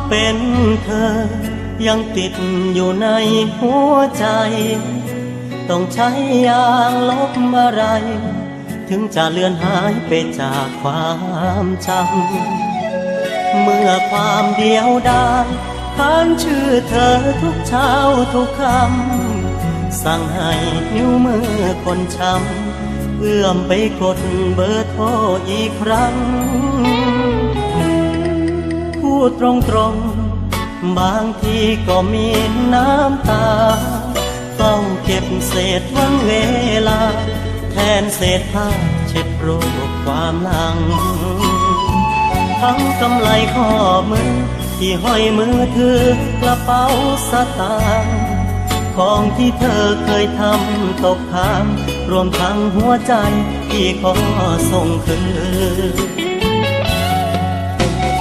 เป็นเธอยังติดอยู่ในหัวใจต้องใช้ยางลบอะไรถึงจะเลือนหายไปจากความจำเมื่อความเดียวดายค้านชื่อเธอทุกเช้าทุกคำสั่งให้นิ้วมือคนช้ำเอื้อมไปกดเบอร์โทรอีกครั้งพูดตรงๆบางทีก็มีน้ำตาเฝ้าเก็บเศษวันเวลาแทนเศษผ้าเช็ดโรคความหลังทั้งกำไลข้อมือที่ห้อยมือถือกระเป๋าสตางค์ของที่เธอเคยทำตกค้างรวมทั้งหัวใจที่ขอส่งคืน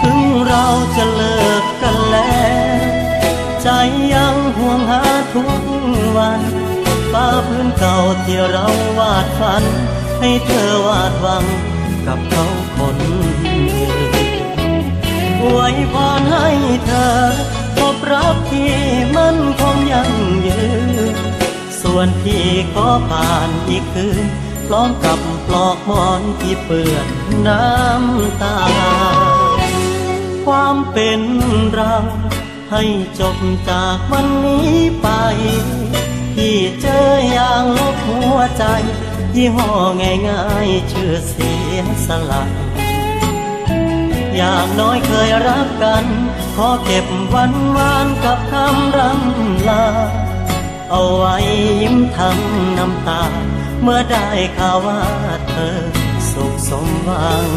ถึงเราจะเลิกกันแล้วใจยังห่วงหาทุกวันฟ้าพื้นเก่าที่เราวาดฝันให้เธอวาดหวังกับเขาคนอื่นอวยพรให้เธอพบรักที่มันคงยั่งยืนส่วนพี่ขอผ่านอีกคืนพร้อมกับปลอกหมอนที่เปื้อนน้ำตาความเป็นเราให้จบจากวันนี้ไปพี่เจออย่างลบหัวใจยี่ห้อง่ายๆชื่อเสียสละอย่างน้อยเคยรักกันขอเก็บวันวานกับคำรำลาเอาไว้ยิ้มทั้งน้ำตาเมื่อได้ข่าวว่าเธอสุขสมหวัง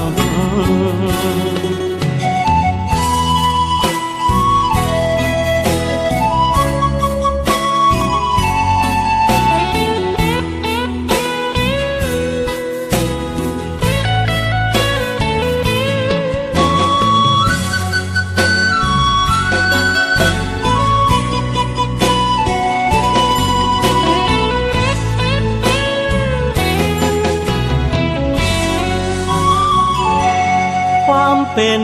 ความเป็น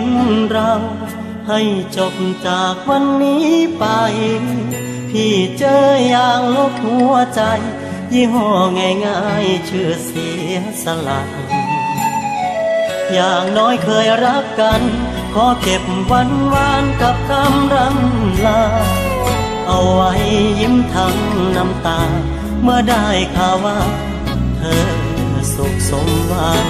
เราให้จบจากวันนี้ไปพี่เจออย่างลบหัวใจยี่ห้อง่ายๆชื่อเสียสละอย่างน้อยเคยรักกันขอเก็บวันวานกับคำรำลาเอาไว้ยิ้มทั้งน้ำตาเมื่อได้ข่าวว่าเธอสุขสมหวัง